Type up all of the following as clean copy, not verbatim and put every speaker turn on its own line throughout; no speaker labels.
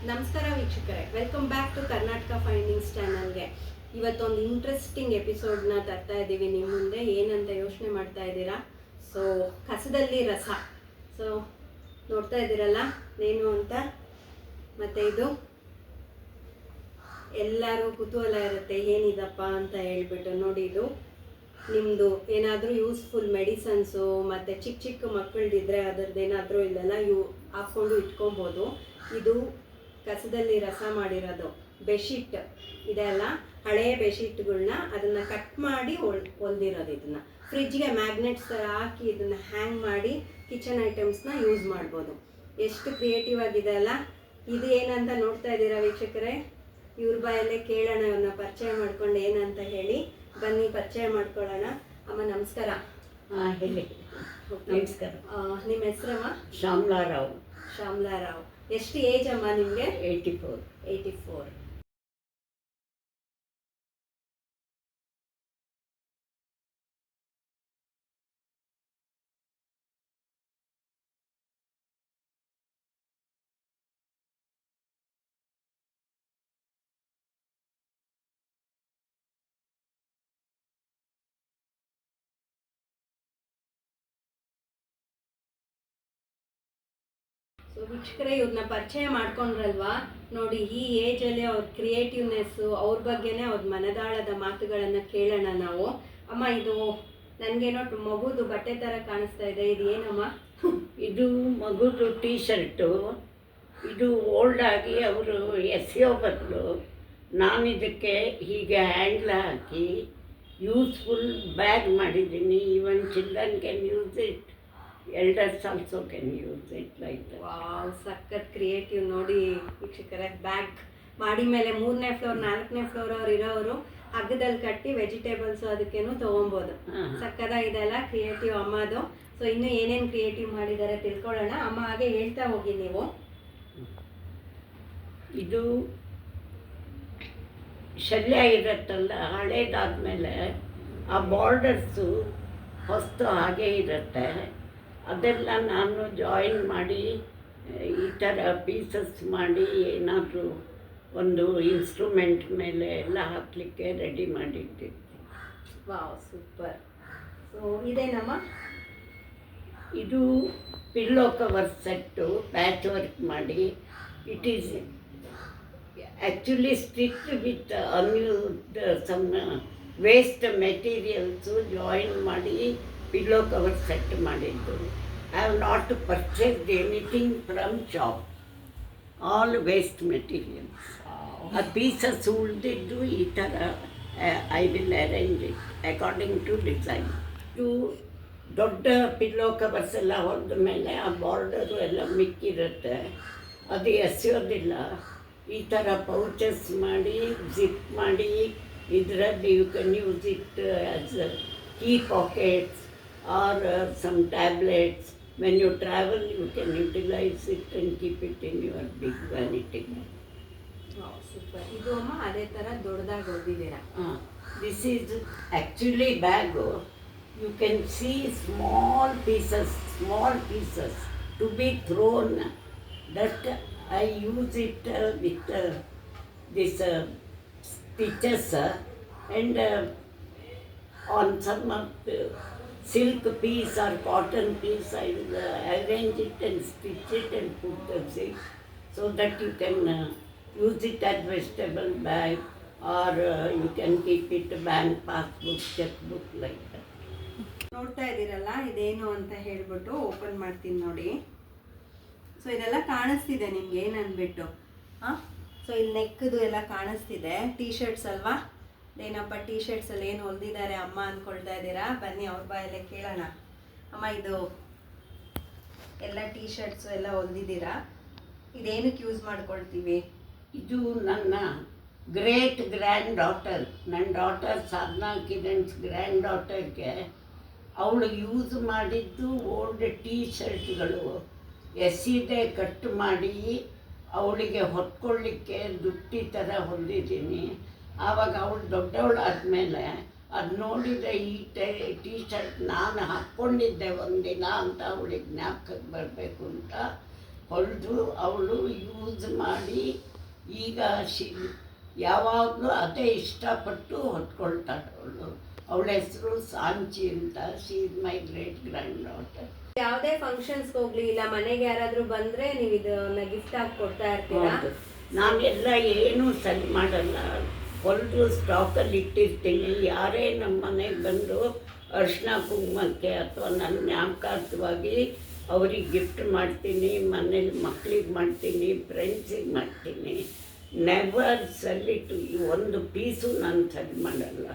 ನಮಸ್ಕಾರ ವೀಕ್ಷಕರೇ, welcome back to Karnataka findings ಚಾನಲ್ಗೆ. ಇವತ್ತೊಂದು ಇಂಟ್ರೆಸ್ಟಿಂಗ್ ಎಪಿಸೋಡ್ನ ತರ್ತಾ ಇದ್ದೀವಿ ನಿಮ್ಮ ಮುಂದೆ. ಏನಂತ ಯೋಚನೆ ಮಾಡ್ತಾ ಇದ್ದೀರಾ? ಸೊ ಕಸದಲ್ಲಿ ರಸ. ಸೊ ನೋಡ್ತಾ ಇದ್ದೀರಲ್ಲ ಏನು ಅಂತ. ಮತ್ತು ಇದು ಎಲ್ಲರೂ ಕುತೂಹಲ ಇರುತ್ತೆ, ಏನಿದಪ್ಪ ಅಂತ ಹೇಳ್ಬಿಟ್ಟು. ನೋಡಿ, ಇದು ನಿಮ್ಮದು ಏನಾದರೂ ಯೂಸ್ಫುಲ್ ಮೆಡಿಸನ್ಸು ಮತ್ತು ಚಿಕ್ಕ ಚಿಕ್ಕ ಮಕ್ಕಳದಿದ್ದರೆ ಅದರದ್ದು ಏನಾದರೂ ಇಲ್ಲೆಲ್ಲ ಹಾಕ್ಕೊಂಡು ಇಟ್ಕೊಬೋದು. ಇದು ಕಸದಲ್ಲಿ ರಸ ಮಾಡಿರೋದು ಬೆಡ್ಶೀಟ್ ಇದೆ ಅಲ್ಲ, ಹಳೆಯ ಬೆಡ್ಶೀಟ್ಗಳನ್ನ ಅದನ್ನು ಕಟ್ ಮಾಡಿ ಹೊಲ್ದಿರೋದು. ಇದನ್ನು ಫ್ರಿಜ್ಗೆ ಮ್ಯಾಗ್ನೆಟ್ಸ್ ಥರ ಹಾಕಿ ಇದನ್ನು ಹ್ಯಾಂಗ್ ಮಾಡಿ ಕಿಚನ್ ಐಟಮ್ಸ್ನ ಯೂಸ್ ಮಾಡ್ಬೋದು. ಎಷ್ಟು ಕ್ರಿಯೇಟಿವ್ ಆಗಿದೆ ಅಲ್ಲ. ಇದು ಏನಂತ ನೋಡ್ತಾ ಇದ್ದೀರಾ ವೀಕ್ಷಕರೇ? ಇವ್ರ ಬಾಯಲ್ಲೇ ಕೇಳೋಣ, ಇವನ್ನ ಪರಿಚಯ ಮಾಡ್ಕೊಂಡು ಏನಂತ ಹೇಳಿ. ಬನ್ನಿ ಪರಿಚಯ ಮಾಡ್ಕೊಳ್ಳೋಣ. ಅಮ್ಮ ನಮಸ್ಕಾರ.
ಹೇಳಿ. ನಮಸ್ಕಾರ.
ನಿಮ್ಮ ಹೆಸರಮ್ಮ?
ಶ್ಯಾಮಲಾರಾವ್.
ಶ್ಯಾಮಲಾರಾವ್. ಎಷ್ಟು ಏಜ್ ಅಮ್ಮ ನಿಮಗೆ?
84.
84. ಸೊ ವೀಕ್ಷಕರೇ, ಇವ್ರನ್ನ ಪರಿಚಯ ಮಾಡ್ಕೊಂಡ್ರಲ್ವಾ? ನೋಡಿ, ಈ ಏಜಲ್ಲಿ ಅವ್ರ ಕ್ರಿಯೇಟಿವ್ನೆಸ್ಸು, ಅವ್ರ ಬಗ್ಗೆನೇ ಅವ್ರ ಮನದಾಳದ ಮಾತುಗಳನ್ನು ಕೇಳೋಣ ನಾವು. ಅಮ್ಮ, ಇದು ನನಗೇನೋ ಮಗುದು ಬಟ್ಟೆ ಥರ ಕಾಣಿಸ್ತಾ ಇದೆ. ಇದು ಏನಮ್ಮ?
ಇದು ಮಗುದು ಟೀ ಶರ್ಟು. ಇದು ಓಲ್ಡ್ ಆಗಿ ಅವರು ಎಸೆಯೋ ಬದಲು ನಾನು ಇದಕ್ಕೆ ಹೀಗೆ ಹ್ಯಾಂಡ್ಲ್ ಹಾಕಿ ಯೂಸ್ಫುಲ್ ಬ್ಯಾಗ್ ಮಾಡಿದ್ದೀನಿ. Even children can use it, elders also can use it like that.
Wow, ಸಖತ್ ಕ್ರಿಯೇಟಿವ್. ನೋಡಿ ವೀಕ್ಷಕರೇ, ಬ್ಯಾಗ್ ಮಾಡಿ ಮೇಲೆ 3ನೇ ಫ್ಲೋರ್ 4ನೇ ಫ್ಲೋರ್ ಅವ್ರು ಇರೋರು ಹಗ್ಗದಲ್ಲಿ ಕಟ್ಟಿ ವೆಜಿಟೇಬಲ್ಸು ಅದಕ್ಕೇನು ತೊಗೊಬೋದು. ಸಕ್ಕತ್ತಾಗಿದೆ ಅಲ್ಲ ಕ್ರಿಯೇಟಿವ್ ಅಮ್ಮದು. ಸೊ ಇನ್ನೂ ಏನೇನು ಕ್ರಿಯೇಟಿವ್ ಮಾಡಿದ್ದಾರೆ ತಿಳ್ಕೊಳ್ಳೋಣ. ಅಮ್ಮ ಹಾಗೆ ಹೇಳ್ತಾ ಹೋಗಿ ನೀವು.
ಇದು ಶಲ್ಯ ಇರುತ್ತಲ್ಲ, ಹಳೇದಾದ್ಮೇಲೆ ಆ ಬಾರ್ಡರ್ಸು ಹೊಸ್ತು ಹಾಗೇ ಇರುತ್ತೆ. ಅದೆಲ್ಲ ನಾನು ಜಾಯಿನ್ ಮಾಡಿ ಈ ಥರ ಪೀಸಸ್ ಮಾಡಿ ಏನಾದರೂ ಒಂದು ಇನ್ಸ್ಟ್ರೂಮೆಂಟ್ ಮೇಲೆ ಎಲ್ಲ ಹಾಕಲಿಕ್ಕೆ ರೆಡಿ ಮಾಡಿಟ್ಟಿರ್ತೀನಿ.
Wow, super. ಸೊ ಇದೇನಮ್ಮ?
ಇದು pillow cover set patch work ಮಾಡಿ. It is actually stitch with unused some waste materials join ಮಾಡಿ ಪಿಲ್ಲೋ ಕವರ್ ಸೆಟ್ ಮಾಡಿದ್ದು. I have not purchased anything from shop, all waste materials. ಆ pieces ಉಳಿದಿದ್ದು ಈ ಥರ I will arrange it according to design. ಇದು ದೊಡ್ಡ pillow covers ಎಲ್ಲ ಹೊಡೆದ ಮೇಲೆ ಆ ಬಾರ್ಡರು ಎಲ್ಲ ಮಿಕ್ಕಿರುತ್ತೆ, ಅದು ಎಸೆಯೋದಿಲ್ಲ. ಈ ಥರ ಪೌಚಸ್ ಮಾಡಿ ಜಿಪ್ ಮಾಡಿ ಇದರಲ್ಲಿ you can use it as key pockets or some tablets. When you travel you can utilise it and keep it in your big vanity.
Super. ಇದು ಅಮ್ಮ ಅದೇ ಥರ ದೊಡ್ಡದಾಗಿ ಹೊಡೆದಿದ್ದೀರಾ?
This is actually bag. You can see small pieces to be thrown. That I use it with this stitches and on some silk piece or cotton piece I will arrange it and stitch it and put the zip so that you can use it as vegetable bag or you can keep it bank passbook, checkbook like that.
ನೋಡ್ತಾ ಇದ್ದೀರಲ್ಲ, ಇದೇನು ಅಂತ ಹೇಳ್ಬಿಟ್ಟು open ಮಾಡ್ತೀನಿ ನೋಡಿ. So ಇದೆಲ್ಲ ಕಾಣಿಸ್ತಿದೆ ನಿಮ್ಗೆ ಏನನ್ಬಿಟ್ಟು. ಸೊ ಇಲ್ಲಿ ನೆಕ್ದು ಎಲ್ಲ ಕಾಣಿಸ್ತಿದೆ. ಟೀ ಶರ್ಟ್ಸ್ ಅಲ್ವಾ? ಏನಪ್ಪ ಟೀ ಶರ್ಟ್ಸಲ್ಲಿ ಏನು ಹೊಲ್ದಿದ್ದಾರೆ ಅಮ್ಮ ಅಂದ್ಕೊಳ್ತಾ ಇದ್ದೀರಾ? ಬನ್ನಿ ಅವ್ರ ಬಾಯಲ್ಲೇ ಕೇಳೋಣ. ಅಮ್ಮ, ಇದು ಎಲ್ಲ ಟೀ ಶರ್ಟ್ಸು ಎಲ್ಲ ಹೊಲ್ದಿದ್ದೀರಾ, ಇದೇನಕ್ಕೆ ಯೂಸ್ ಮಾಡ್ಕೊಳ್ತೀವಿ?
ಇದು ನನ್ನ ಗ್ರೇಟ್ ಗ್ರ್ಯಾಂಡ್ ಡಾಟರ್, ನನ್ನ ಡಾಟರ್ ಸಾಧನಾ ಕಿರಣ್ಸ್ ಗ್ರ್ಯಾಂಡ್ ಡಾಟರ್ಗೆ ಅವಳು ಯೂಸ್ ಮಾಡಿದ್ದು ಓಲ್ಡ್ ಟೀ ಶರ್ಟ್ಗಳು ಎಸಿದೆ ಕಟ್ ಮಾಡಿ ಅವಳಿಗೆ ಹೊತ್ಕೊಳ್ಳಿಕ್ಕೆ ದುಟ್ಟಿ ಥರ ಹೊಂದಿದ್ದೀನಿ. ಆವಾಗ ಅವಳು ದೊಡ್ಡವಳಾದಮೇಲೆ ಅದು ನೋಡಿದರೆ ಈ ಟೀ ಶರ್ಟ್ ನಾನು ಹಾಕ್ಕೊಂಡಿದ್ದೆ ಒಂದಿನ ಅಂತ ಅವಳಿಗೆ ಜ್ಞಾಪಕಕ್ಕೆ ಬರಬೇಕು ಅಂತ ಹೊಲಿದು ಅವಳು ಯೂಸ್ ಮಾಡಿ ಈಗ ಯಾವಾಗಲೂ ಅದೇ ಇಷ್ಟಪಟ್ಟು ಹೊತ್ಕೊಳ್ತಾಳೆ ಅವಳು. ಅವಳ ಹೆಸರು ಸಾಂಚಿ ಅಂತ. She is my great grand daughter.
ಯಾವುದೇ ಫಂಕ್ಷನ್ಸ್ ಹೋಗ್ಲಿ ಇಲ್ಲ ಮನೆಗೆ ಯಾರಾದ್ರೂ ಬಂದ್ರೆ ನೀವು ಇದನ್ನ ಗಿಫ್ಟ್ ಆಗಿ ಕೊಡ್ತಾ ಇರ್ತೀರಾ?
ನಾನೆಲ್ಲ ಏನೂ ಸರಿ ಮಾಡಲ್ಲ, ಹೊಲಿದು ಸ್ಟಾಕಲ್ಲಿ ಇಟ್ಟಿರ್ತೀನಿ. ಯಾರೇ ನಮ್ಮ ಮನೆಗೆ ಬಂದು ಅರಿಶಿನ ಕುಂಕುಮಕ್ಕೆ ಅಥವಾ ನನ್ನ ಜ್ಞಾಪಕಾರ್ಥವಾಗಿ ಅವ್ರಿಗೆ ಗಿಫ್ಟ್ ಮಾಡ್ತೀನಿ, ಮನೇಲಿ ಮಕ್ಳಿಗೆ ಮಾಡ್ತೀನಿ, ಫ್ರೆಂಡ್ಸಿಗೆ ಮಾಡ್ತೀನಿ. Never sell it. ಒಂದು ಪೀಸು ನಾನು ಸೆಲ್ ಮಾಡಲ್ಲ.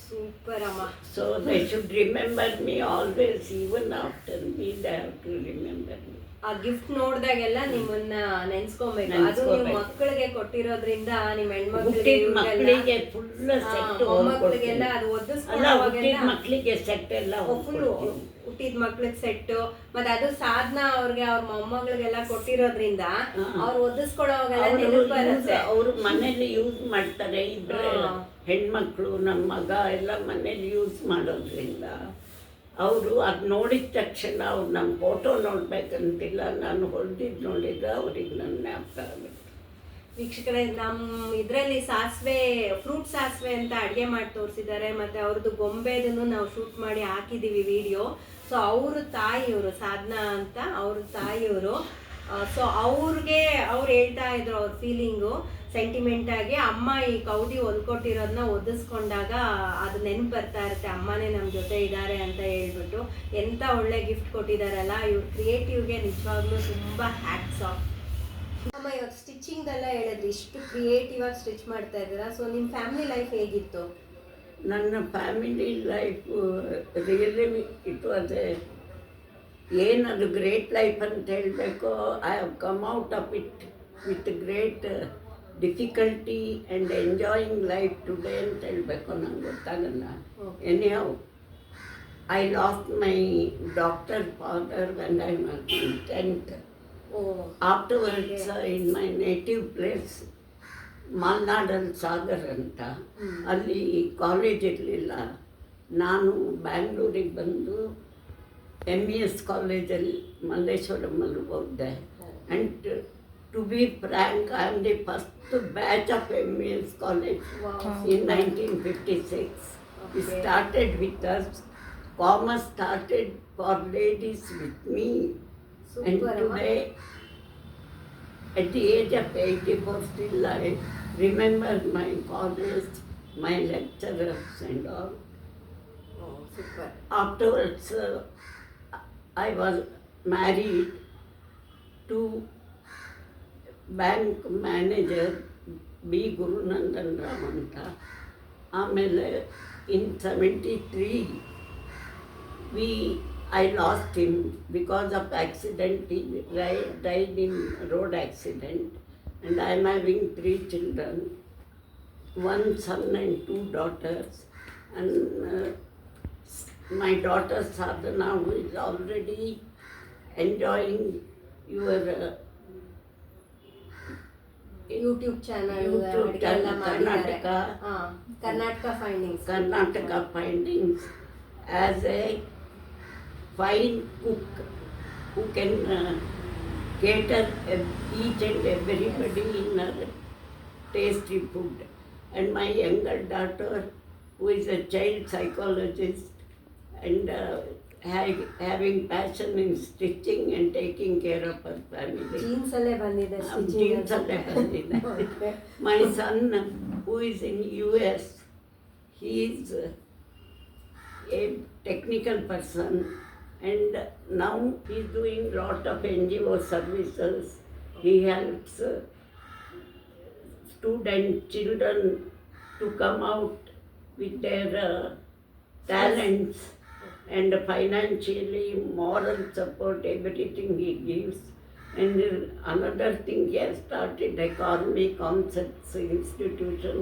ಸೂಪರ್ ಅಮ್ಮ.
So they should remember me always, even after me they have to remember me.
ಆ ಗಿಫ್ಟ್ ನೋಡಿದಾಗೆಲ್ಲ ನಿಮ್ಮನ್ನ ನೆನ್ಸ್ಕೊಬೇಕು. ಅದು ನೀವು ಮಕ್ಕಳಿಗೆ ಕೊಟ್ಟಿರೋದ್ರಿಂದ ನಿಮ್ಮ
ಮಕ್ಕಳಿಗೆ ಫುಲ್ ಸೆಟ್,
ಮೊಮ್ಮಕ್ಕಳಿಗೆಲ್ಲ ಅದು ಒದಿಸ್ಕೊಳ್ಳುವಾಗೆಲ್ಲ
ಮಕ್ಕಳಿಗೆ ಸೆಟ್ ಎಲ್ಲ
ಫುಲ್ ಹುಟ್ಟಿದ ಮಕ್ಳಿಗೆ ಸೆಟ್ಟು, ಮತ್ತೆ ಅದು ಸಾಧನ ಅವ್ರಿಗೆ ಅವ್ರ ಮೊಮ್ಮಗಳಿಗೆಲ್ಲ ಕೊಟ್ಟಿರೋದ್ರಿಂದ ಅವ್ರು ಒದಿಸ್ಕೊಳ್ಳೋವಾಗೆಲ್ಲ ನೆನಪು ಬರುತ್ತೆ.
ಅವರು ಮನೇಲಿ ಯೂಸ್ ಮಾಡ್ತಾರೆ. ಇಬ್ಬರು ಹೆಣ್ಮಕ್ಳು, ನಮ್ಮ ಮಗ ಎಲ್ಲ ಮನೇಲಿ ಯೂಸ್ ಮಾಡೋದ್ರಿಂದ ಅವರು ಅದು ನೋಡಿದ ತಕ್ಷಣ ಅವ್ರು ನಮ್ಮ ಫೋಟೋ ನೋಡ್ಬೇಕಂತಿಲ್ಲ, ನಾನು ಹೊಲ್ದಿದ್ದು ನೋಡಿದ್ರೆ ಅವ್ರಿಗೆ ನನ್ನ ಜ್ಞಾಪಕ ಆಗುತ್ತೆ.
ವೀಕ್ಷಕರೇ, ನಮ್ಮ ಇದರಲ್ಲಿ ಸಾಸಿವೆ, ಫ್ರೂಟ್ ಸಾಸಿವೆ ಅಂತ ಅಡುಗೆ ಮಾಡಿ ತೋರಿಸಿದ್ದಾರೆ. ಮತ್ತು ಅವ್ರದ್ದು ಗೊಂಬೆದನ್ನು ನಾವು ಶೂಟ್ ಮಾಡಿ ಹಾಕಿದ್ದೀವಿ ವಿಡಿಯೋ. ಸೊ ಅವ್ರ ತಾಯಿಯವರು ಸಾಧನಾ ಅಂತ, ಅವ್ರ ತಾಯಿಯವರು. ಸೊ ಅವ್ರಿಗೆ ಅವ್ರು ಹೇಳ್ತಾ ಇದ್ರು ಅವ್ರ ಫೀಲಿಂಗು ಸೆಂಟಿಮೆಂಟಾಗಿ. ಅಮ್ಮ ಈ ಕೌದಿ ಹೊಲ್ಕೊಟ್ಟಿರೋದನ್ನ ಒದಿಸ್ಕೊಂಡಾಗ ಅದು ನೆನಪು ಬರ್ತಾ ಇರುತ್ತೆ, ಅಮ್ಮನೇ ನಮ್ಮ ಜೊತೆ ಇದ್ದಾರೆ ಅಂತ ಹೇಳ್ಬಿಟ್ಟು. ಎಂಥ ಒಳ್ಳೆ ಗಿಫ್ಟ್ ಕೊಟ್ಟಿದ್ದಾರಲ್ಲ ಇವ್ರು. ಕ್ರಿಯೇಟಿವ್ಗೆ ನಿಜವಾಗ್ಲೂ ತುಂಬ ಹ್ಯಾಟ್ಸ್ ಆಫ್. ಅಮ್ಮ, ಇವಾಗ ಸ್ಟಿಚಿಂಗ್ ಎಲ್ಲ ಹೇಳಿದ್ರಿ, ಇಷ್ಟು ಕ್ರಿಯೇಟಿವ್ ಆಗಿ ಸ್ಟಿಚ್ ಮಾಡ್ತಾ ಇದ್ದೀರಾ. ಸೊ ನಿಮ್ಮ ಫ್ಯಾಮಿಲಿ ಲೈಫ್ ಹೇಗಿತ್ತು?
ನನ್ನ family life really it was ಏನದು ಗ್ರೇಟ್ ಲೈಫ್ ಅಂತ ಹೇಳಬೇಕು. I have come out of it with great difficulty and enjoying life today ಅಂತ ಹೇಳಬೇಕು. ನಂಗೆ ಗೊತ್ತಾಗಲ್ಲ. Anyhow, I lost my doctor father when I was in 10th. Afterwards in my native place ಮಲ್ನಾಡಲ್ಲಿ ಸಾಗರ್ ಅಂತ, ಅಲ್ಲಿ college ಇರಲಿಲ್ಲ. ನಾನು ಬ್ಯಾಂಗ್ಳೂರಿಗೆ ಬಂದು MES ಕಾಲೇಜಲ್ಲಿ ಮಲ್ಲೇಶ್ವರಮಲ್ಲಿ ಓದಿದೆ. And to be frank, I am the first batch of MES college in 1956. It started with us. Commerce started for ladies with me. And today, at the age of 84, still I remember my college, my lecturers and all.
Super.
Afterwards, I was married to bank manager B. Gurunandan Ram anta. ಆಮೇಲೆ in 73, I lost him because of accident. He died in road accident. And I am having 3 children, 1 son and 2 daughters. And my daughter Sadhana, who is already enjoying your
YouTube channel Karnataka findings as a fine cook who can cater each and everybody in her tasty food. And my younger daughter, who is a child psychologist and having passion in stitching and taking care of her family. Jeans alle bandide
Jeans alle bandide. My son, who is in US, he is a technical person, and now he is doing lot of NGO services. He helps children to come out with their talents, and financially, moral support, everything he gives. And another thing, he has started Economy Concepts Institution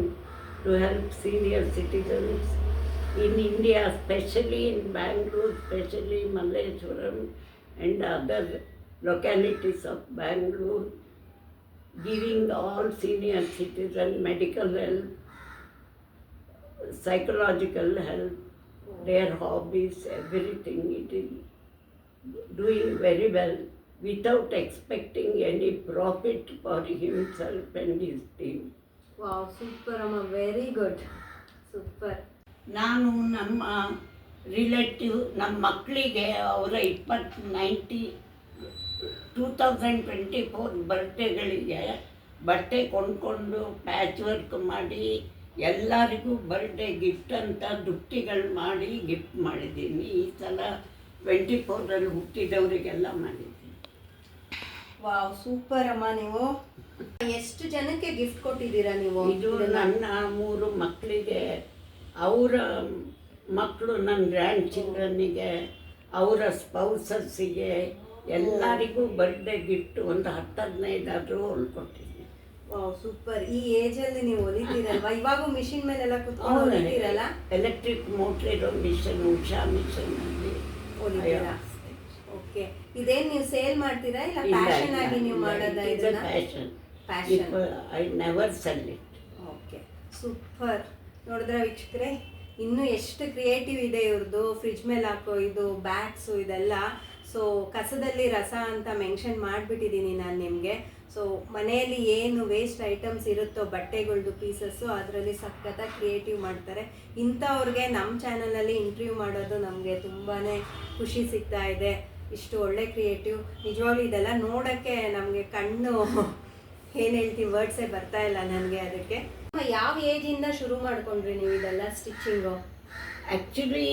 to help senior citizens in India, especially in Bangalore, especially Malleshwaram and other localities of Bangalore, giving all senior citizens medical help, psychological help, their hobbies, everything. It is doing very well. without expecting any profit for himself and his team.
Wow, super ಅಮ್ಮ, very good, super.
ನಾನು ನಮ್ಮ relative ನಮ್ಮ ಮಕ್ಕಳಿಗೆ ಅವರ 2024 ಬರ್ಡೇಗಳಿಗೆ ಬಟ್ಟೆ ಕೊಂಡ್ಕೊಂಡು patch work ಮಾಡಿ ಎಲ್ಲರಿಗೂ ಬರ್ಡೇ ಗಿಫ್ಟ್ ಅಂತ ದುಟ್ಟಿಗಳು ಮಾಡಿ ಗಿಫ್ಟ್ ಮಾಡಿದ್ದೀನಿ. ಈ ಸಲ 24ರಲ್ಲಿ ಹುಟ್ಟಿದವರಿಗೆಲ್ಲ ಮಾಡಿದ್ದೀನಿ.
ವಾವ್, ಸೂಪರ್ ಅಮ್ಮ. ನೀವು ಎಷ್ಟು ಜನಕ್ಕೆ ಗಿಫ್ಟ್ ಕೊಟ್ಟಿದ್ದೀರಾ ನೀವು?
ಇದು ನನ್ನ 3 ಮಕ್ಕಳಿಗೆ, ಅವರ ಮಕ್ಕಳು, ನನ್ನ ಗ್ರ್ಯಾಂಡ್ ಚಿಲ್ಡ್ರನ್ನಿಗೆ, ಅವರ ಸ್ಪೌಸಸ್ಸಿಗೆ, ಎಲ್ಲರಿಗೂ ಬರ್ಡೇ ಗಿಫ್ಟ್ ಒಂದು 10-15 ಆದರೂ ಹೊಲ್ಕೊಟ್ಟಿದ್ದೀನಿ.
Wow, super. ಈ ಏಜಲ್ಲಿ ನೀವು ಹೊಲಿತೀರಲ್ವಾ? ಇವಾಗ ಮಿಷಿನ್ ಮೇಲೆಲ್ಲ ಕುತ್ಕೊಂಡು ಹೊಲಿತೀರಲ್ಲ?
ಎಲೆಕ್ಟ್ರಿಕ್ ಮೋಟ್ರ್ ಇರೋ ಮಿಷನ್, ಉಷಾ ಮಿಷನಲ್ಲಿ
ಹೊಲಿತೀರಾ? ಓಕೆ. ಇದೇನು ನೀವು ಸೇಲ್ ಮಾಡ್ತೀರಾ ಇಲ್ಲ ಪ್ಯಾಷನ್ ಆಗಿ ನೀವು ಮಾಡೋದಾ? ಇದನ್ನ
passion.
Passion.
I never sell it.
Okay, super. ನೋಡಿದ್ರೆ ವೀಕ್ಷಕರೇ, ಇನ್ನೂ ಎಷ್ಟು ಕ್ರಿಯೇಟಿವ್ ಇದೆ ಇವ್ರದ್ದು. ಫ್ರಿಜ್ ಮೇಲೆ ಹಾಕೋ ಇದು ಬ್ಯಾಗ್ಸು ಇದೆಲ್ಲ. ಸೊ ಕಸದಲ್ಲಿ ರಸ ಅಂತ ಮೆನ್ಷನ್ ಮಾಡಿಬಿಟ್ಟಿದ್ದೀನಿ ನಾನು ನಿಮಗೆ. ಸೊ ಮನೆಯಲ್ಲಿ ಏನು ವೇಸ್ಟ್ ಐಟಮ್ಸ್ ಇರುತ್ತೋ ಬಟ್ಟೆಗಳ್ದು ಪೀಸಸ್ಸು, ಅದರಲ್ಲಿ ಸಖತ್ತಾಗಿ ಕ್ರಿಯೇಟಿವ್ ಮಾಡ್ತಾರೆ. ಇಂಥವ್ರಿಗೆ ನಮ್ಮ ಚಾನಲಲ್ಲಿ ಇಂಟರ್ವ್ಯೂ ಮಾಡೋದು ನಮಗೆ ತುಂಬಾ ಖುಷಿ ಸಿಗ್ತಾ ಇದೆ. ಇಷ್ಟು ಒಳ್ಳೆ ಕ್ರಿಯೇಟಿವ್. ನಿಜವಾಗ್ಲೂ ಇದೆಲ್ಲ ನೋಡೋಕ್ಕೆ ನಮಗೆ ಕಣ್ಣು ಏನು ಹೇಳ್ತೀವಿ, ವರ್ಡ್ಸೇ ಬರ್ತಾ ಇಲ್ಲ ನನಗೆ. ಅದಕ್ಕೆ ಯಾವ ಏಜಿಂದ ಶುರು ಮಾಡ್ಕೊಂಡ್ರಿ ನೀವು ಇದೆಲ್ಲ stitching?
Actually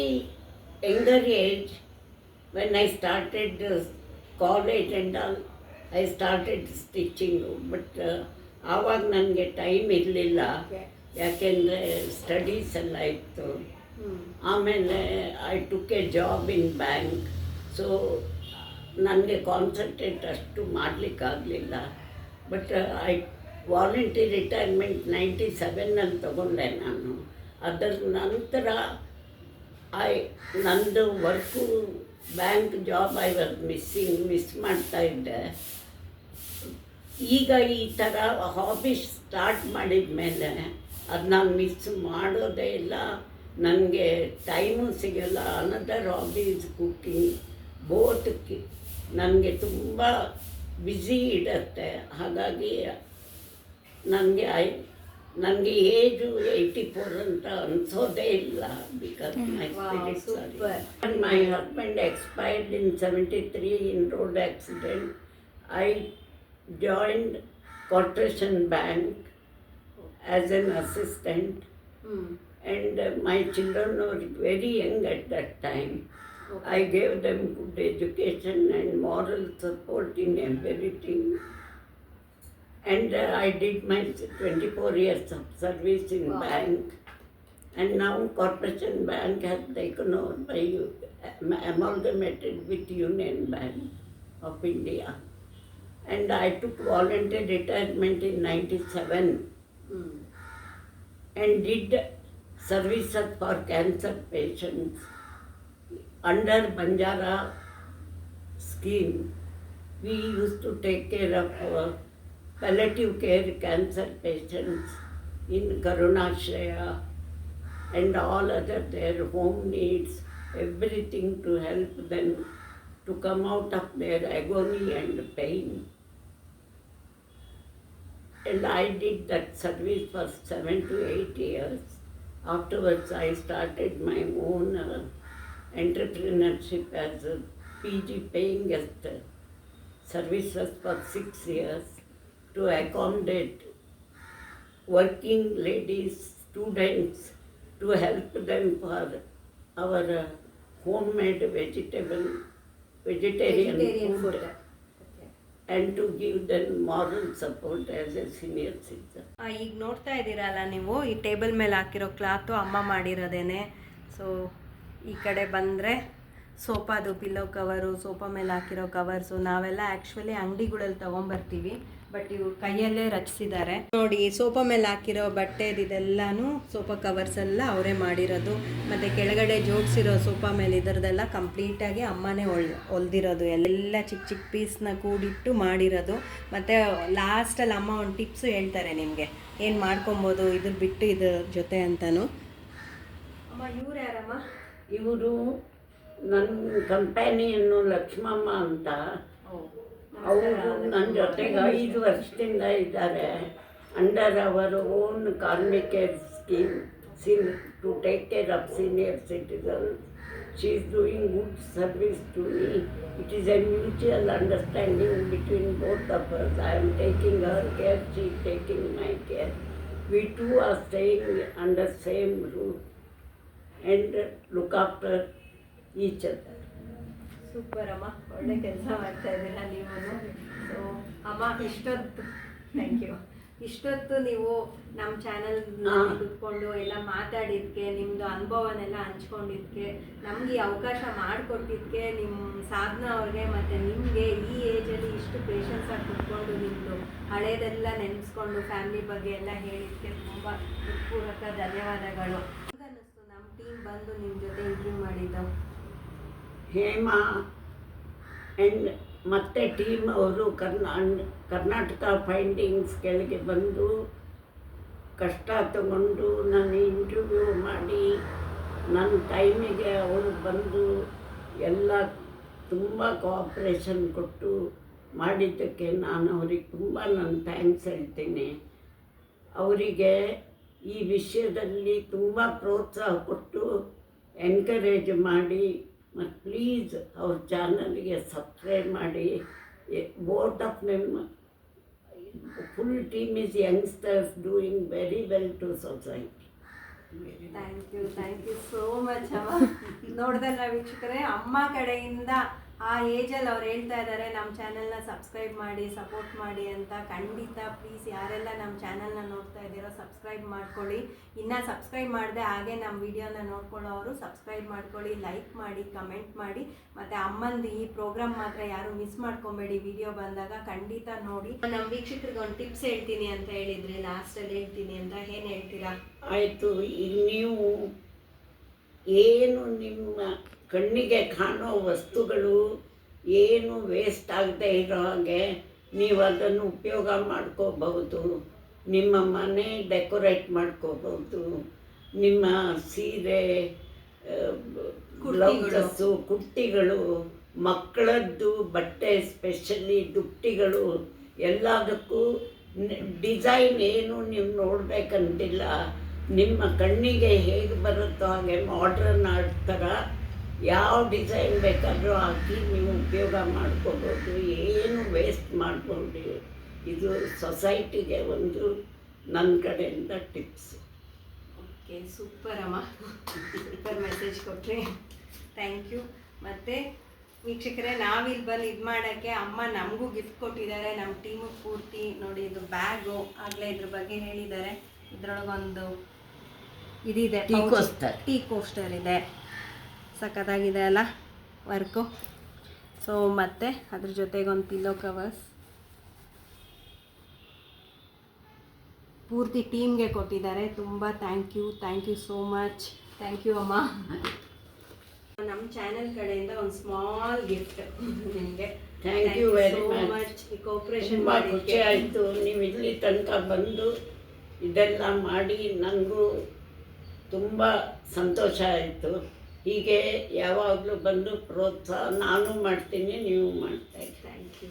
younger age, when I started college and all, I started stitching. But ಆವಾಗ ನನಗೆ ಟೈಮ್ ಇರಲಿಲ್ಲ, ಯಾಕೆಂದರೆ ಸ್ಟಡೀಸ್ ಎಲ್ಲ ಇತ್ತು. ಆಮೇಲೆ I took A job in bank. So ನನಗೆ ಕಾನ್ಸಂಟ್ರೇಟ್ ಅಷ್ಟು ಮಾಡಲಿಕ್ಕಾಗಲಿಲ್ಲ. ಬಟ್ ಐ ವಾಲಂಟಿ ರಿಟೈರ್ಮೆಂಟ್ 97ನಲ್ಲಿ ತಗೊಂಡೆ ನಾನು. ಅದರ ನಂತರ ನಂದು work bank job I was miss ಮಾಡ್ತಾ ಇದ್ದೆ. ಈಗ ಈ ಥರ ಹಾಬೀಸ್ ಸ್ಟಾರ್ಟ್ ಮಾಡಿದ ಮೇಲೆ ಅದು ನಾನು ಮಿಸ್ ಮಾಡೋದೇ ಇಲ್ಲ. ನನಗೆ ಟೈಮು ಸಿಗಲ್ಲ. Another hobbies cooking. ಬೋತ್ ನನಗೆ ತುಂಬ ಬ್ಯುಸಿ ಇಡತ್ತೆ. ಹಾಗಾಗಿ ನನಗೆ ಏಜು 84 ಅಂತ ಅನಿಸೋದೇ ಇಲ್ಲ. Because my spirits my husband expired in 73 in road accident. I joined corporation bank as an assistant. And my children were very young at that time. Okay. I gave them good education and moral support in everything. And I did my 24 years of service in bank. And now Corporation Bank has taken over by amalgamated with Union Bank of India. And I took voluntary retirement in 97 and did services for cancer patients under Banjara scheme. We used to take care of palliative care cancer patients in Karunashraya and all other their home needs, everything to help them to come out of their agony and pain. And I did that service for 7 to 8 years. Afterwards, I started my own entrepreneurship as a PG paying guest services for 6 years to accommodate working ladies, students, to help them for our homemade vegetarian food. And to give them moral support as a senior citizen.
ಈಗ ನೋಡ್ತಾ ಇದ್ದೀರಲ್ಲ ನೀವು, ಈ table ಮೇಲೆ ಹಾಕಿರೋ cloth ಅಮ್ಮ ಮಾಡಿರೋದೇನೆ. So ಈ ಕಡೆ ಬಂದರೆ ಸೋಫಾದು ಪಿಲ್ಲೋ ಕವರು, ಸೋಫಾ ಮೇಲೆ ಹಾಕಿರೋ ಕವರ್ಸು ನಾವೆಲ್ಲ ಆ್ಯಕ್ಚುಲಿ ಅಂಗಡಿಗಳಲ್ಲಿ ತೊಗೊಂಬರ್ತೀವಿ. ಬಟ್ ಇವ್ರು ಕೈಯಲ್ಲೇ ರಚಿಸಿದ್ದಾರೆ ನೋಡಿ. ಸೋಫಾ ಮೇಲೆ ಹಾಕಿರೋ ಬಟ್ಟೆದಿದೆಲ್ಲನೂ ಸೋಫಾ ಕವರ್ಸ್ ಎಲ್ಲ ಅವರೇ ಮಾಡಿರೋದು. ಮತ್ತು ಕೆಳಗಡೆ ಜೋಡಿಸಿರೋ ಸೋಫಾ ಮೇಲೆ ಇದರದೆಲ್ಲ ಕಂಪ್ಲೀಟಾಗಿ ಅಮ್ಮನೇ ಹೊಲ್ದಿರೋದು. ಎಲ್ಲ ಚಿಕ್ಕ ಚಿಕ್ಕ ಪೀಸ್ನ ಕೂಡಿಟ್ಟು ಮಾಡಿರೋದು. ಮತ್ತು ಲಾಸ್ಟಲ್ಲಿ ಅಮ್ಮ ಒಂದು ಟಿಪ್ಸು ಹೇಳ್ತಾರೆ ನಿಮಗೆ, ಏನು ಮಾಡ್ಕೊಬೋದು ಇದ್ರ ಬಿಟ್ಟು ಇದ್ರ ಜೊತೆ ಅಂತಲೂ. ಅಮ್ಮ ಇವ್ರು ಯಾರಮ್ಮ?
ಇವರು ನನ್ನ ಕಂಪ್ಯಾನಿಯನ್ನು ಲಕ್ಷ್ಮಮ್ಮ ಅಂತ. ಅವರು ನನ್ನ ಜೊತೆಗೆ 5 ವರ್ಷದಿಂದ ಇದ್ದಾರೆ. ಅಂಡರ್ ಅವರ್ ಓನ್ ಕಾರ್ಮಿಕ scheme to take care of senior citizen. She is doing good service to me. It is a mutual understanding between both of us. I am taking our care, she is taking my care. We two are staying under same roof and look after each other.
Super ಅಮ್ಮ, ಒಳ್ಳೆ ಕೆಲಸ ಮಾಡ್ತಾ ಇದ್ದೀರಾ ನೀವು. So ಅಮ್ಮ, ಇಷ್ಟೊತ್ತು ನೀವು ನಮ್ಮ ಚಾನಲ್ ಕುತ್ಕೊಂಡು ಎಲ್ಲ ಮಾತಾಡಿದ್ದಕ್ಕೆ, ನಿಮ್ಮದು ಅನುಭವನೆಲ್ಲ ಹಂಚ್ಕೊಂಡಿದ್ದಕ್ಕೆ, ನಮಗೆ ಈ ಅವಕಾಶ ಮಾಡಿಕೊಟ್ಟಿದ್ದಕ್ಕೆ ನಿಮ್ಮ ಸಾಧನ ಅವ್ರಿಗೆ ಮತ್ತು ನಿಮಗೆ ಈ ಏಜಲ್ಲಿ ಇಷ್ಟು ಪೇಷನ್ಸಾಗಿ ಕುತ್ಕೊಂಡು ನಿಮ್ಮದು ಹಳೇದೆಲ್ಲ ನೆನೆಸ್ಕೊಂಡು ಫ್ಯಾಮಿಲಿ ಬಗ್ಗೆ ಎಲ್ಲ ಹೇಳಿದ್ದಕ್ಕೆ ತುಂಬ ಹೃತ್ಪೂರ್ವಕ ಧನ್ಯವಾದಗಳು. ಅನ್ನಿಸ್ತು ನಮ್ಮ ಟೀಮ್ ಬಂದು ನಿಮ್ಮ ಜೊತೆ ಇಂಟರ್ವ್ಯೂ ಮಾಡಿದ್ದು?
ಹೇಮಾ ಆ್ಯಂಡ್ ಮತ್ತು ಟೀಮ್ ಅವರು ಕರ್ನಾಟಕ ಫೈಂಡಿಂಗ್ಸ್ ಕೆಳಗೆ ಬಂದು ಕಷ್ಟ ತಗೊಂಡು ನಾನು ಇಂಟರ್ವ್ಯೂ ಮಾಡಿ ನನ್ನ ಟೈಮಿಗೆ ಅವರು ಬಂದು ಎಲ್ಲ ತುಂಬ ಕೋಆಪ್ರೇಷನ್ ಕೊಟ್ಟು ಮಾಡಿದ್ದಕ್ಕೆ ನಾನು ಅವ್ರಿಗೆ ತುಂಬ ನಾನು ಥ್ಯಾಂಕ್ಸ್ ಹೇಳ್ತೀನಿ. ಅವರಿಗೆ ಈ ವಿಷಯದಲ್ಲಿ ತುಂಬ ಪ್ರೋತ್ಸಾಹ ಕೊಟ್ಟು ಎನ್ಕರೇಜ್ ಮಾಡಿ, ಮತ್ತು ಪ್ಲೀಸ್ ಅವ್ರ ಚಾನಲ್ಗೆ ಸಬ್ಸ್ಕ್ರೈಬ್ ಮಾಡಿ. Both of them, full team is youngsters doing very well to society.
Thank you so much ಅಮ್ಮ. ನೋಡ್ದಲ್ಲ ವೀಕ್ಷಕರೇ, ಅಮ್ಮ ಕಡೆಯಿಂದ ಆ ಏಜಲ್ಲಿ ಅವ್ರು ಹೇಳ್ತಾ ಇದ್ದಾರೆ ನಮ್ಮ ಚಾನಲ್ನ ಸಬ್ಸ್ಕ್ರೈಬ್ ಮಾಡಿ, ಸಪೋರ್ಟ್ ಮಾಡಿ ಅಂತ. ಖಂಡಿತ ಪ್ಲೀಸ್ ಯಾರೆಲ್ಲ ನಮ್ಮ ಚಾನಲ್ನ ನೋಡ್ತಾ ಇದ್ದೀರೋ ಸಬ್ಸ್ಕ್ರೈಬ್ ಮಾಡ್ಕೊಳ್ಳಿ. ಇನ್ನೂ ಸಬ್ಸ್ಕ್ರೈಬ್ ಮಾಡಿದೆ ಹಾಗೆ ನಮ್ಮ ವಿಡಿಯೋನ ನೋಡ್ಕೊಳ್ಳೋರು ಸಬ್ಸ್ಕ್ರೈಬ್ ಮಾಡ್ಕೊಳ್ಳಿ, ಲೈಕ್ ಮಾಡಿ, ಕಮೆಂಟ್ ಮಾಡಿ. ಮತ್ತು ಅಮ್ಮಂದು ಈ ಪ್ರೋಗ್ರಾಮ್ ಮಾತ್ರ ಯಾರು ಮಿಸ್ ಮಾಡ್ಕೊಬೇಡಿ. ವಿಡಿಯೋ ಬಂದಾಗ ಖಂಡಿತ ನೋಡಿ. ನಮ್ಮ ವೀಕ್ಷಕರಿಗೆ ಒಂದು ಟಿಪ್ಸ್ ಹೇಳ್ತೀನಿ ಅಂತ ಹೇಳಿದ್ರಿ, ಲಾಸ್ಟಲ್ಲಿ ಹೇಳ್ತೀನಿ ಅಂತ. ಏನು ಹೇಳ್ತೀರಾ?
ಆಯಿತು, ಈಗ ನೀವು ಏನು ನಿಮ್ಮ ಕಣ್ಣಿಗೆ ಕಾಣೋ ವಸ್ತುಗಳು ಏನು ವೇಸ್ಟ್ ಆಗದೆ ಇರೋ ಹಾಗೆ ನೀವು ಅದನ್ನು ಉಪಯೋಗ ಮಾಡ್ಕೋಬಹುದು. ನಿಮ್ಮ ಮನೆ ಡೆಕೋರೇಟ್ ಮಾಡ್ಕೋಬಹುದು. ನಿಮ್ಮ ಸೀರೆ, ಬ್ಲೌಸಸ್ಸು, ಕುರ್ತಿಗಳು, ಮಕ್ಕಳದ್ದು ಬಟ್ಟೆ, ಸ್ಪೆಷಲಿ ದುಪ್ಪಟಿಗಳು, ಎಲ್ಲದಕ್ಕೂ ಡಿಸೈನ್ ಏನು ನೀವು ನೋಡಬೇಕಂತಿಲ್ಲ. ನಿಮ್ಮ ಕಣ್ಣಿಗೆ ಹೇಗೆ ಬರುತ್ತೋ ಹಾಗೆ ಮಾಡ್ರನ್ ಆರ್ಟ್ ಥರ ಯಾವ ಡಿಸೈನ್ ಬೇಕಾದರೂ ಹಾಕಿ ನೀವು ಉಪಯೋಗ ಮಾಡ್ಕೋಬೋದು. ಏನು ವೇಸ್ಟ್ ಮಾಡ್ಕೊಂಡು. ಇದು ಸೊಸೈಟಿಗೆ ಒಂದು ನನ್ನ ಕಡೆಯಿಂದ ಟಿಪ್ಸ್.
ಓಕೆ, ಸೂಪರ್ ಅಮ್ಮ, ಸೂಪರ್ ಮೆಸೇಜ್ ಕೊಟ್ಟರೆ ಥ್ಯಾಂಕ್ ಯು. ಮತ್ತು ವೀಕ್ಷಕರೇ, ನಾವಿಲ್ಲಿ ಬಂದು ಇದು ಮಾಡೋಕ್ಕೆ ಅಮ್ಮ ನಮಗೂ ಗಿಫ್ಟ್ ಕೊಟ್ಟಿದ್ದಾರೆ, ನಮ್ಮ ಟೀಮು ಪೂರ್ತಿ. ನೋಡಿ, ಇದು ಬ್ಯಾಗು, ಆಗಲೇ ಇದ್ರ ಬಗ್ಗೆ ಹೇಳಿದ್ದಾರೆ. ಇದರೊಳಗೊಂದು ಇದಿದೆ, ಟೀ ಕೋಸ್ಟರ್ ಇದೆ. ಸಖತ್ತಾಗಿದೆ ಅಲ್ಲ ವರ್ಕು. ಸೊ ಮತ್ತು ಅದ್ರ ಜೊತೆಗೆ ಒಂದು ಪಿಲ್ಲೋ ಕವರ್ಸ್ ಪೂರ್ತಿ ಟೀಮ್ಗೆ ಕೊಟ್ಟಿದ್ದಾರೆ. ತುಂಬ thank you so much. Thank you ಅಮ್ಮ. ನಮ್ಮ ಚಾನೆಲ್ ಕಡೆಯಿಂದ ಒಂದು ಸ್ಮಾಲ್ ಗಿಫ್ಟ್ ನಿಮಗೆ.
Thank you very
much. ಈ ಕೋಆಪ್ರೇಷನ್
ತುಂಬ ಖುಷಿ ಆಯಿತು. ನೀವು ಇಲ್ಲಿ ತನಕ ಬಂದು ಇದೆಲ್ಲ ಮಾಡಿ ನನಗೂ ತುಂಬ ಸಂತೋಷ ಆಯಿತು. ಹೀಗೆ ಯಾವಾಗಲೂ ಬಂದು ಪ್ರೋತ್ಸಾಹ ನಾನು ಮಾಡ್ತೀನಿ, ನೀವು ಮಾಡ್ತಾ ಇದ್ದೀರಿ.
Thank you.